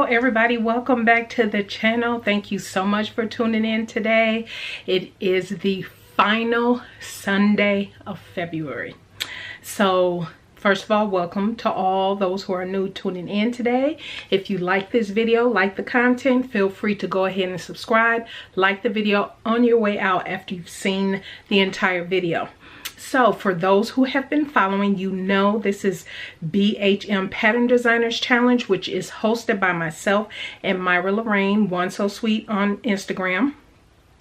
everybody, welcome back to the channel. Thank you so much for tuning in today. It is the final Sunday of February. So first of all, welcome to all those who are new tuning in today. If you like this video, like the content, feel free to go ahead and subscribe. Like the video on your way out after you've seen the entire video. So for those who have been following, you know this is BHM Pattern Designers Challenge, which is hosted by myself and Myra Lorraine, One So Sweet on Instagram.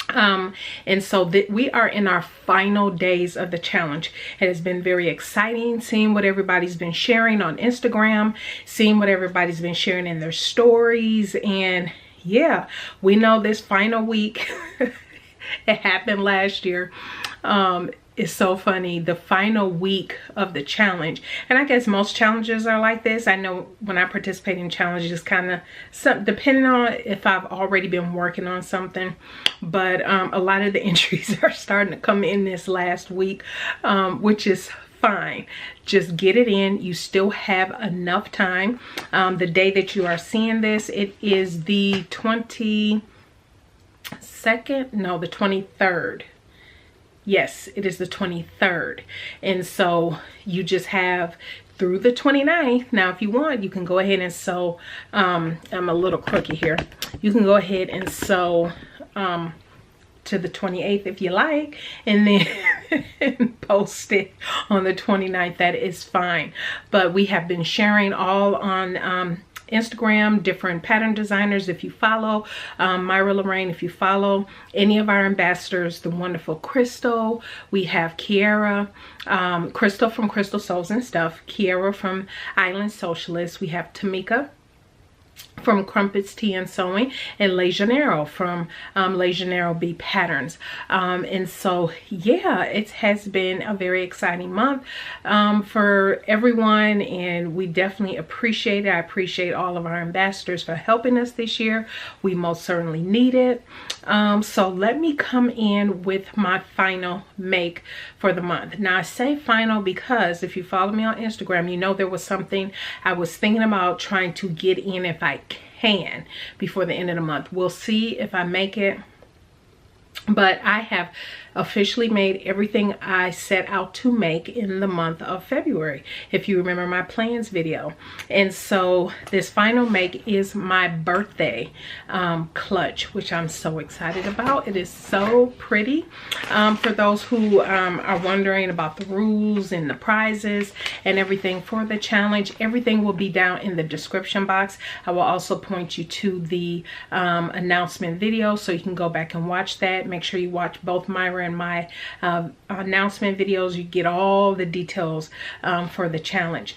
And so we are in our final days of the challenge. It has been very exciting seeing what everybody's been sharing on Instagram, seeing what everybody's been sharing in their stories. And yeah, we know this final week, it happened last year. It's so funny, the final week of the challenge, and I guess most challenges are like this. I know when I participate in challenges, kind of depending on if I've already been working on something, but a lot of the entries are starting to come in this last week, which is fine. Just get it in. You still have enough time. The day that you are seeing this, it is the 22nd, no, the 23rd. Yes, it is the 23rd. And so you just have through the 29th. Now, if you want, you can go ahead and sew. I'm a little crooked here. You can go ahead and sew to the 28th if you like, and then post it on the 29th. That is fine. But we have been sharing all on Instagram, different pattern designers. If you follow Myra Lorraine, if you follow any of our ambassadors, the wonderful Crystal, we have Kiara, Crystal from Crystal Sews and Stuff, Kiara from Island Socialist, we have Tamika from Crumpets Tea and Sewing, and Le Janeiro from Le Janeiro B Patterns. And so yeah, it has been a very exciting month for everyone, and we definitely appreciate it. I appreciate all of our ambassadors for helping us this year. We most certainly need it. So let me come in with my final make for the month. Now I say final because if you follow me on Instagram, you know there was something I was thinking about trying to get in if I can before the end of the month. We'll see if I make it, but I have officially made everything I set out to make in the month of February, if you remember my plans video. And so this final make is my birthday clutch, which I'm so excited about. It is so pretty. For those who are wondering about the rules and the prizes and everything for the challenge, everything will be down in the description box. I will also point you to the announcement video so you can go back and watch that. Make sure you watch both Myra and my announcement videos. You get all the details for the challenge.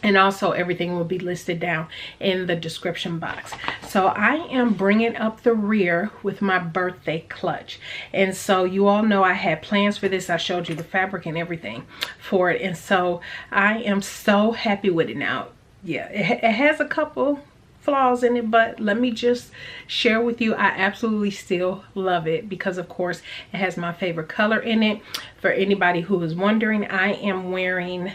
And also everything will be listed down in the description box. So I am bringing up the rear with my birthday clutch. And so you all know I had plans for this. I showed you the fabric and everything for it. And so I am so happy with it now. Yeah, it has a couple flaws in it, but let me just share with you, I absolutely still love it because of course it has my favorite color in it. For anybody who is wondering, I am wearing,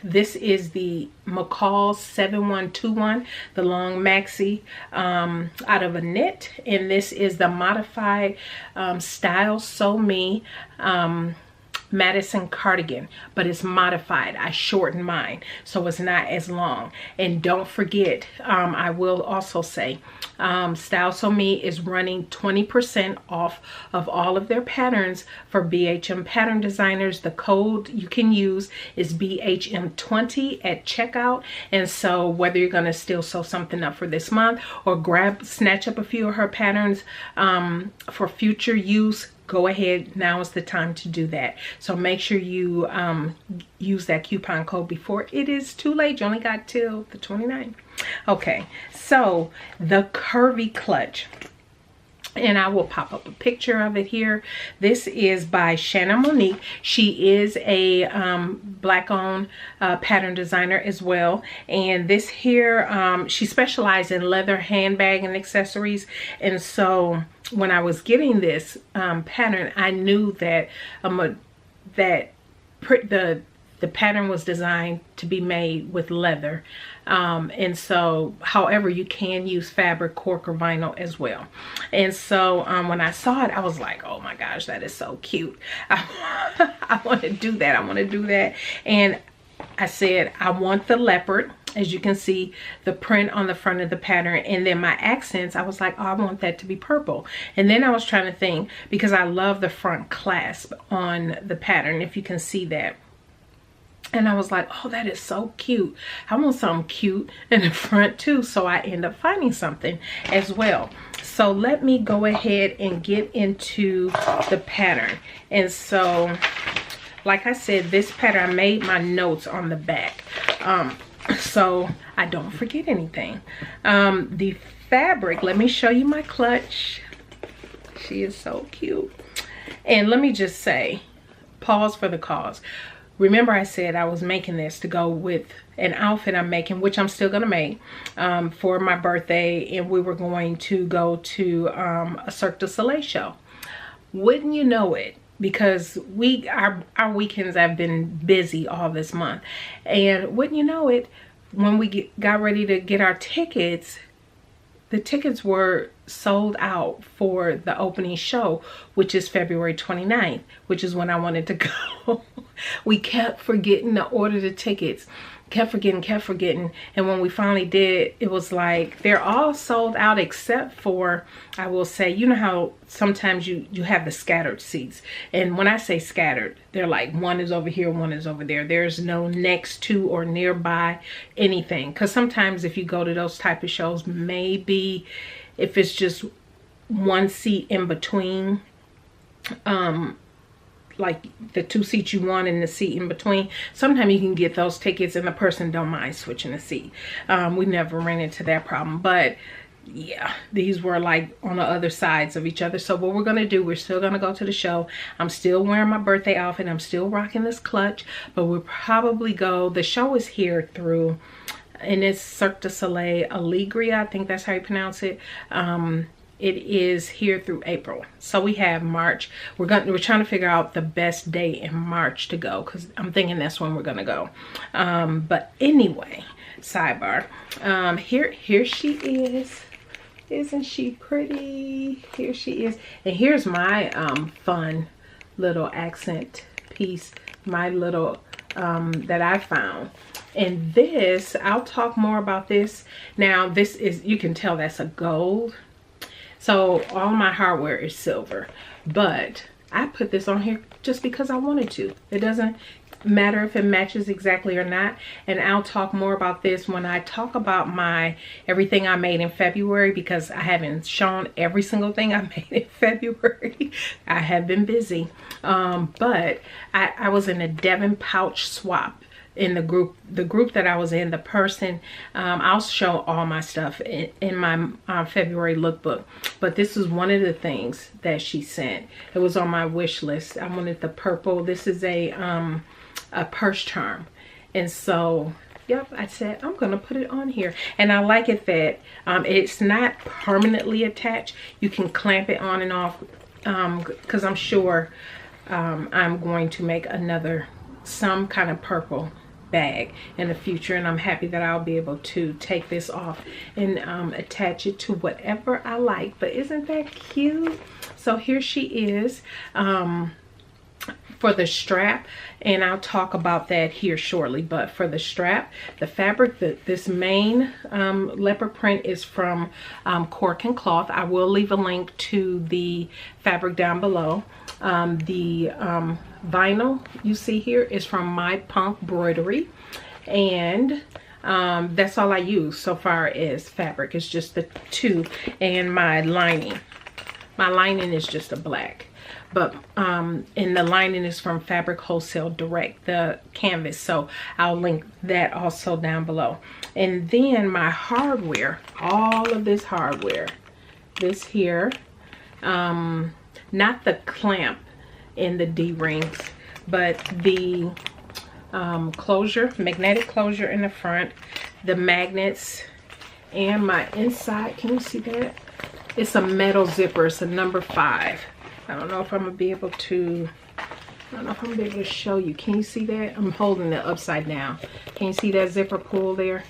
this is the McCall 7121, the long maxi out of a knit, and this is the modified Style Sew Me Madison cardigan, but it's modified. I shortened mine so it's not as long. And don't forget, I will also say Style Sew Me is running 20% off of all of their patterns for BHM Pattern Designers. The code you can use is BHM20 at checkout. And so whether you're going to still sew something up for this month or snatch up a few of her patterns for future use, go ahead, now is the time to do that. So make sure you use that coupon code before it is too late. You only got till the 29th. Okay, so the Curvy Clutch, and I will pop up a picture of it here. This is by Shannon Monique. She is a black owned pattern designer as well, and this here she specializes in leather handbag and accessories. And so when I was getting this pattern, I knew that the the pattern was designed to be made with leather. And so, however, you can use fabric, cork, or vinyl as well. And so when I saw it, I was like, oh my gosh, that is so cute. I want to do that. I want to do that. And I said, I want the leopard. As you can see, the print on the front of the pattern, and then my accents, I was like, oh, I want that to be purple. And then I was trying to think, because I love the front clasp on the pattern, if you can see that. And I was like, oh, that is so cute. I want something cute in the front too. So I end up finding something as well. So let me go ahead and get into the pattern. And so, like I said, this pattern, I made my notes on the back. So I don't forget anything. The fabric, let me show you my clutch. She is so cute. And let me just say, pause for the cause. Remember, I said I was making this to go with an outfit I'm making, which I'm still gonna make for my birthday, and we were going to go to a Cirque du Soleil show. Wouldn't you know it? Because our weekends have been busy all this month, and wouldn't you know it, when we got ready to get our tickets, the tickets were sold out for the opening show, which is February 29th, which is when I wanted to go. We kept forgetting to order the tickets, kept forgetting, and when we finally did, it was like they're all sold out except for, I will say, you know how sometimes you have the scattered seats, and when I say scattered, they're like one is over here, one is over there. There's no next to or nearby anything, because sometimes if you go to those type of shows, maybe if it's just one seat in between, like the two seats you want and the seat in between, sometimes you can get those tickets and the person don't mind switching the seat. We never ran into that problem, but yeah, these were like on the other sides of each other. So what we're gonna do, we're still gonna go to the show. I'm still wearing my birthday outfit, I'm still rocking this clutch, but we'll probably go, the show is here through, and it's Cirque du Soleil Alegria, I think that's how you pronounce it. It is here through April. So we have March. We're trying to figure out the best day in March to go, because I'm thinking that's when we're gonna go. But anyway, sidebar. Here she is. Isn't she pretty? Here she is. And here's my fun little accent piece, my little that I found. And this, I'll talk more about this. Now this is, you can tell that's a gold. So all my hardware is silver, but I put this on here just because I wanted to. It doesn't matter if it matches exactly or not. And I'll talk more about this when I talk about my everything I made in February, because I haven't shown every single thing I made in February. I have been busy. But I was in a Devon pouch swap in the group that I was in. The person, I'll show all my stuff in my February lookbook, but this is one of the things that she sent. It was on my wish list. I wanted the purple. This is a purse charm, and so yep, I said I'm gonna put it on here. And I like it that it's not permanently attached. You can clamp it on and off, because I'm sure I'm going to make some kind of purple bag in the future, and I'm happy that I'll be able to take this off and attach it to whatever I like. But isn't that cute? So here she is for the strap, and I'll talk about that here shortly. But for the strap, the fabric, this main leopard print is from Cork and Cloth. I will leave a link to the fabric down below. The vinyl you see here is from My Punk Broidery, and that's all I use so far as fabric. It's just the two, and my lining is just a black, but and the lining is from Fabric Wholesale Direct, the canvas. So I'll link that also down below. And then my hardware, all of this hardware, this here, not the clamp in the D-rings, but the closure, magnetic closure in the front, the magnets, and my inside. Can you see that? It's a metal zipper. It's a number 5. I don't know if I'm gonna be able to I don't know if I'm able to show you. Can you see that? I'm holding it upside down. Can you see that zipper pull there?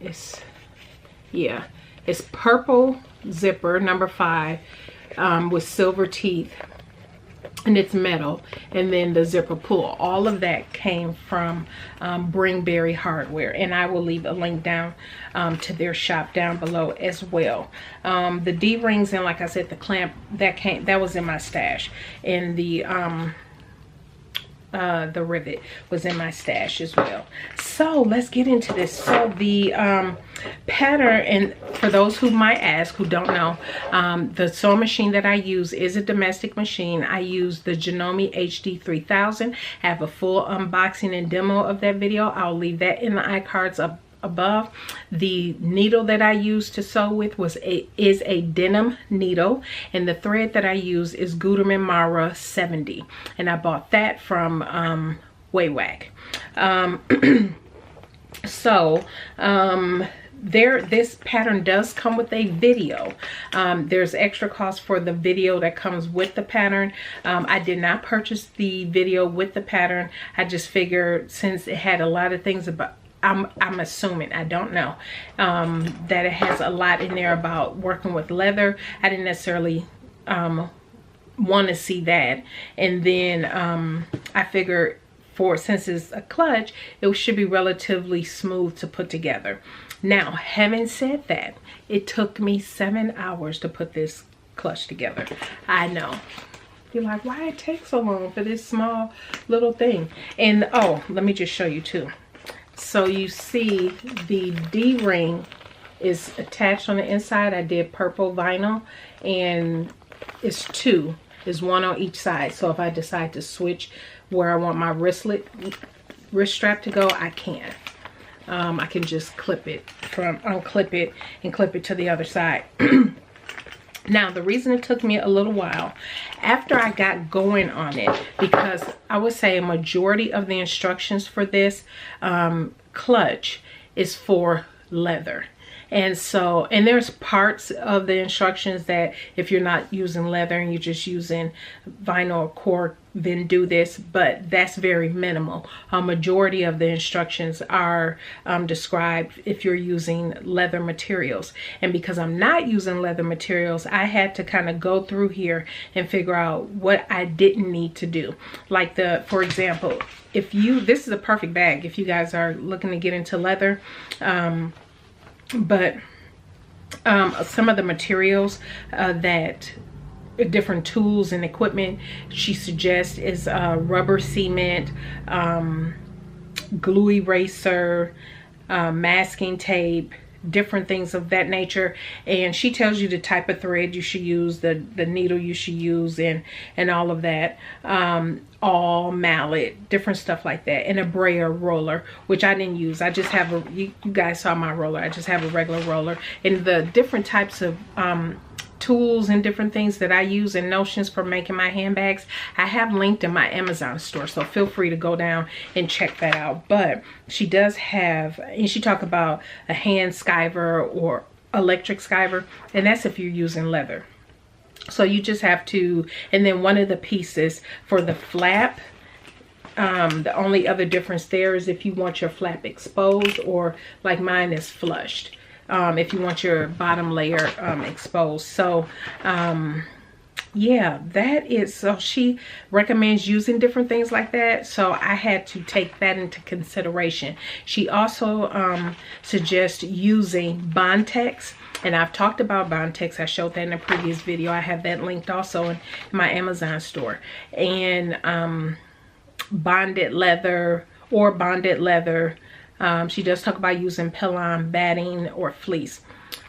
It's, yeah, it's purple zipper, number 5, with silver teeth, and it's metal. And then the zipper pull, all of that came from Bringberry Hardware, and I will leave a link down to their shop down below as well. The D-rings, and like I said, the clamp that was in my stash, and the rivet was in my stash as well. So let's get into this. So the pattern, and for those who might ask, who don't know, the sewing machine that I use is a domestic machine. I use the Janome HD 3000. I have a full unboxing and demo of that video. I'll leave that in the iCards up above. The needle that I used to sew with is a denim needle, and the thread that I use is Gutermann Mara 70, and I bought that from Waywag. This pattern does come with a video. There's extra cost for the video that comes with the pattern. I did not purchase the video with the pattern. I just figured, since it had a lot of things about, I'm assuming, I don't know, that it has a lot in there about working with leather. I didn't necessarily want to see that. And then I figured, since it's a clutch, it should be relatively smooth to put together. Now, having said that, it took me 7 hours to put this clutch together. I know. You're like, why it take so long for this small little thing? And oh, let me just show you too. So you see the D-ring is attached on the inside. I did purple vinyl, and it's 2. There's 1 on each side. So if I decide to switch where I want my wrist strap to go, I can. I can just unclip it and clip it to the other side. Now, the reason it took me a little while after I got going on it, because I would say a majority of the instructions for this clutch is for leather. And so, and there's parts of the instructions that if you're not using leather and you're just using vinyl or cork, then do this, but that's very minimal. A majority of the instructions are described if you're using leather materials. And because I'm not using leather materials, I had to kind of go through here and figure out what I didn't need to do. Like for example, this is a perfect bag if you guys are looking to get into leather. But some of the materials that different tools and equipment she suggests is rubber cement, glue eraser, masking tape, different things of that nature. And she tells you the type of thread you should use, the needle you should use, and all of that. Awl, mallet, different stuff like that, and a brayer roller, which I didn't use. I just have you guys saw my roller. I just have a regular roller. And the different types of tools and different things that I use and notions for making my handbags, I have linked in my Amazon store, so feel free to go down and check that out. But she does have, and she talked about a hand skiver or electric skiver, and that's if you're using leather. So you just have to, and then one of the pieces for the flap, the only other difference there is if you want your flap exposed, or like mine is flushed. If you want your bottom layer exposed. So yeah, that is, so she recommends using different things like that, so I had to take that into consideration. She also suggests using Bontex, and I've talked about Bontex. I showed that in a previous video. I have that linked also in my Amazon store. And bonded leather or bonded leather. She does talk about using pilon, batting, or fleece.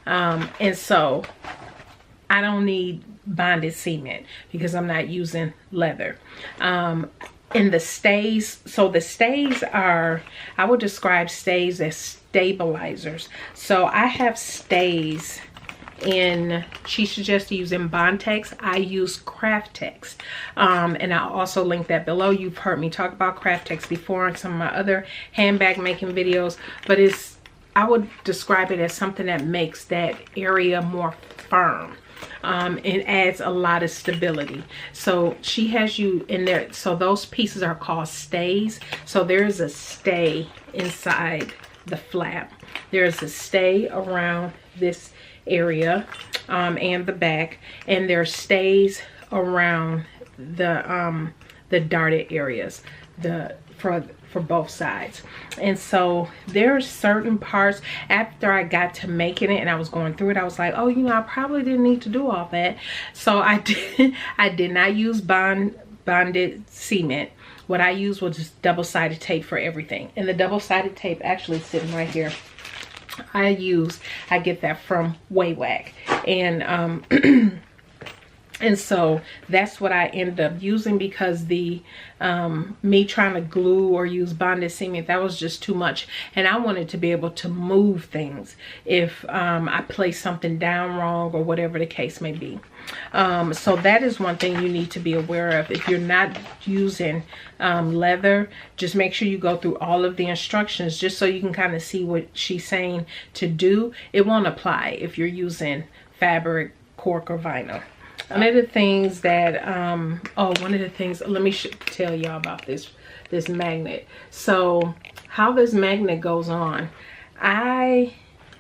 And so I don't need bonded cement because I'm not using leather. And the stays, so the stays are, I would describe stays as stabilizers. So I have stays in, she suggests using Bontex. I use Craftex, and I'll also link that below. You've heard me talk about Craftex before in some of my other handbag making videos, but I would describe it as something that makes that area more firm. It adds a lot of stability. So she has you in there. So those pieces are called stays. So there's a stay inside the flap. There's a stay around this area and the back, and there stays around the darted areas for both sides. And so there are certain parts, after I got to making it and I was going through it, I was like, oh, you know, I probably didn't need to do all that. So I did not use bonded cement. What I used was just double-sided tape for everything, and the double-sided tape actually sitting right here. I get that from Waywack, and and so that's what I ended up using, because the me trying to glue or use bonded cement, that was just too much, and I wanted to be able to move things if I place something down wrong or whatever the case may be. So that is one thing you need to be aware of. If you're not using leather, just make sure you go through all of the instructions just so you can kind of see what she's saying to do. It won't apply if you're using fabric, cork, or vinyl. One of the things that let me tell y'all about this magnet. So how this magnet goes on,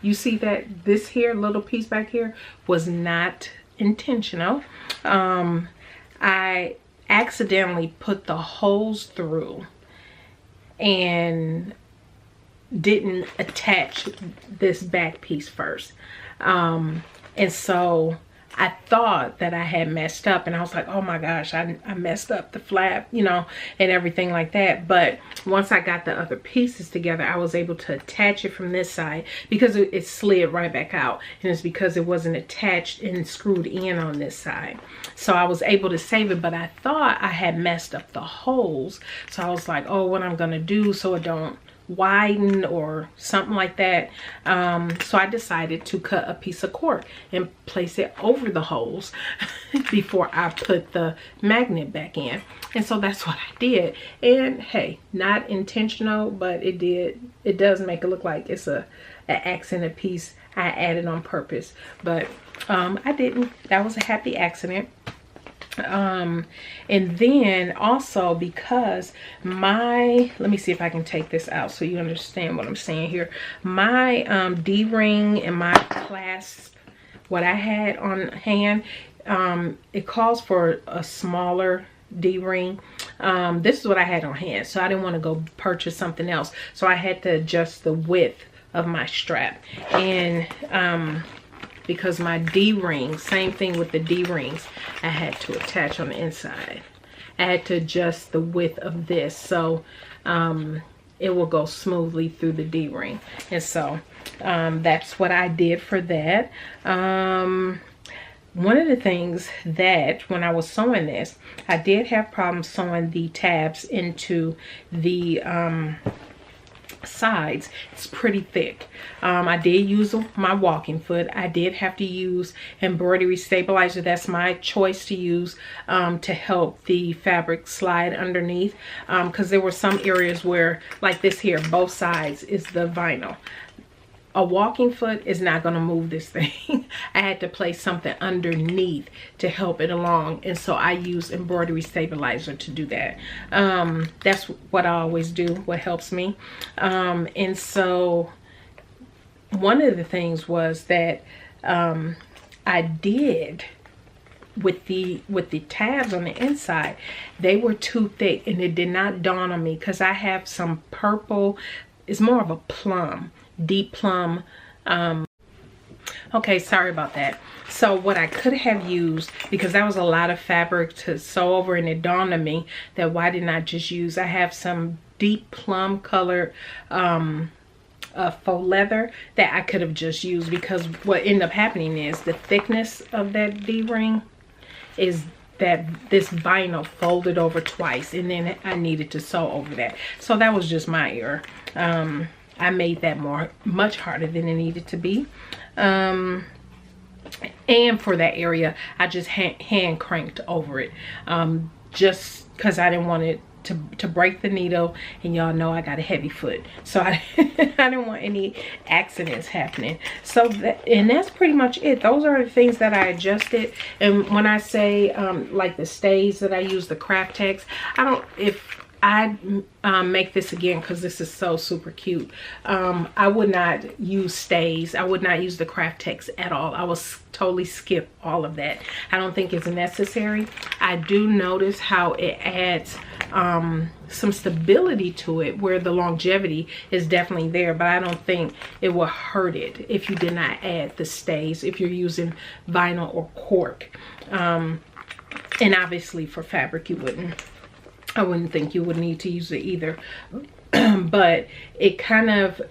you see that this here little piece back here was not intentional. I accidentally put the holes through and didn't attach this back piece first, and so I thought that I had messed up, and I was like, oh my gosh, I messed up the flap, you know, and everything like that. But once I got the other pieces together, I was able to attach it from this side, because it slid right back out, and it's because it wasn't attached and screwed in on this side. So I was able to save it, but I thought I had messed up the holes. So I was like, oh, what I'm gonna do so it don't widen or something like that. So I decided to cut a piece of cork and place it over the holes before I put the magnet back in. And so that's what I did. And hey, not intentional, but it does make it look like it's an accident piece I added on purpose, but I didn't. That was a happy accident. And then also, because let me see if I can take this out so you understand what I'm saying here. My D-ring and my clasp, what I had on hand, it calls for a smaller D-ring. This is what I had on hand, so I didn't want to go purchase something else, so I had to adjust the width of my strap. And because my D-ring, same thing with the D-rings, I had to attach on the inside. I had to adjust the width of this so it will go smoothly through the D-ring. And so that's what I did for that. One of the things that when I was sewing this, I did have problems sewing the tabs into the sides. It's pretty thick. I did use my walking foot. I did have to use embroidery stabilizer. That's my choice to use to help the fabric slide underneath, because there were some areas where, like this here, both sides is the vinyl. A walking foot is not going to move this thing. I had to place something underneath to help it along, and so I use embroidery stabilizer to do that. That's what I always do, what helps me. And so one of the things was that I did with the tabs on the inside, they were too thick, and it did not dawn on me, because I have some purple, it's more of a plum, deep plum. Okay, sorry about that. So what I could have used, because that was a lot of fabric to sew over, and it dawned on me that why didn't I just use, I have some deep plum colored faux leather that I could have just used, because what ended up happening is the thickness of that D-ring is that this vinyl folded over twice, and then I needed to sew over that. So that was just my error. I made that much harder than it needed to be. And for that area, I just hand cranked over it, just because I didn't want it to break the needle, and y'all know I got a heavy foot, so I didn't want any accidents happening. So that's pretty much it. Those are the things that I adjusted. And when I say like the stays that I use, the craft text, if I make this again, because this is so super cute, I would not use stays. I would not use the craft text at all. I will totally skip all of that. I don't think it's necessary. I do notice how it adds some stability to it, where the longevity is definitely there, but I don't think it will hurt it if you did not add the stays, if you're using vinyl or cork. And obviously for fabric, I wouldn't think you would need to use it either. But it kind of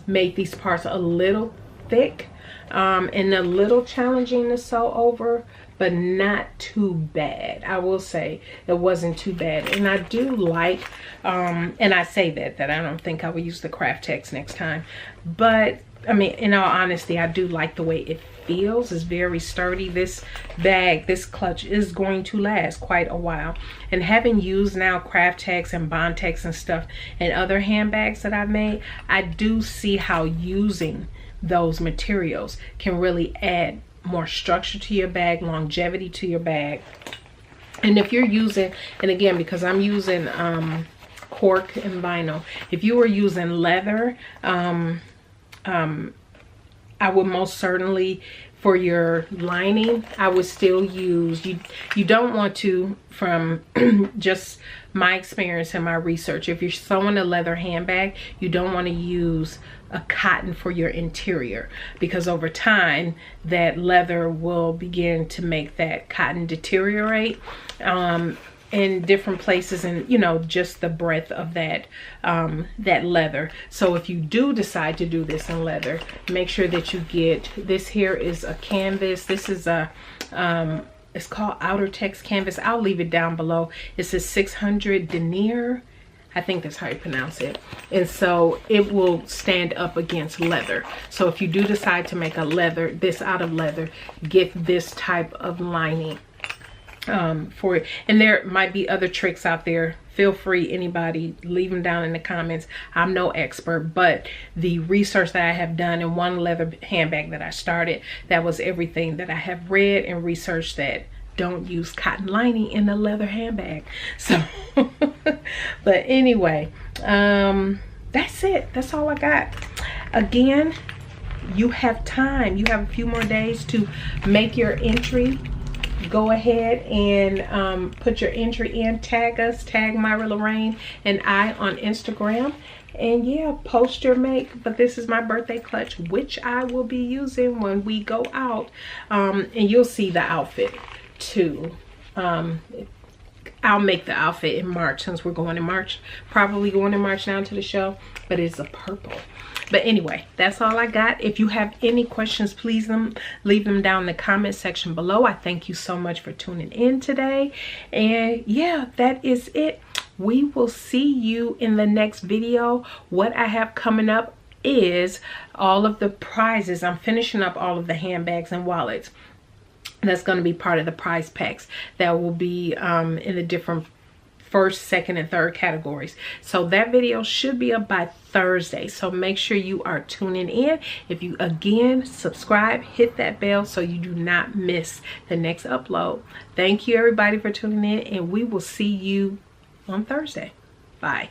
made these parts a little thick and a little challenging to sew over, but not too bad. I will say it wasn't too bad. And I do like, and I say that I don't think I will use the craft text next time. But I mean, in all honesty, I do like the way it feels. It's very sturdy. This bag, this clutch is going to last quite a while. And having used now craft text and bond text and stuff and other handbags that I've made, I do see how using those materials can really add more structure to your bag, longevity to your bag. And if you're using, and again, because I'm using cork and vinyl, if you were using leather, I would most certainly, for your lining, I would still use, you don't want to, from just my experience and my research, if you're sewing a leather handbag, you don't want to use a cotton for your interior, because over time that leather will begin to make that cotton deteriorate in different places, and you know, just the breadth of that that leather. So if you do decide to do this in leather, make sure that you get, this here is a canvas. This is a it's called outer text canvas. I'll leave it down below. It's a 600 denier, I think that's how you pronounce it. And so it will stand up against leather. So if you do decide to make a leather, this out of leather, get this type of lining for it. And there might be other tricks out there. Feel free, anybody, leave them down in the comments. I'm no expert, but the research that I have done in one leather handbag that I started, that was everything that I have read and researched, that don't use cotton lining in a leather handbag. So but anyway, that's it. That's all I got. Again, you have time. You have a few more days to make your entry. Go ahead and put your entry in. Tag us, tag Myra Lorraine and I on Instagram, and yeah, post your make. But this is my birthday clutch, which I will be using when we go out, and you'll see the outfit too. I'll make the outfit in March, since we're going in March, probably going in March now to the show, but it's a purple. But anyway, that's all I got. If you have any questions, please leave them down in the comment section below. I thank you so much for tuning in today. And yeah, that is it. We will see you in the next video. What I have coming up is all of the prizes. I'm finishing up all of the handbags and wallets. That's going to be part of the prize packs that will be in the different first, second, and third categories. So that video should be up by Thursday. So make sure you are tuning in. If you again subscribe, hit that bell so you do not miss the next upload. Thank you everybody for tuning in, and we will see you on Thursday. Bye.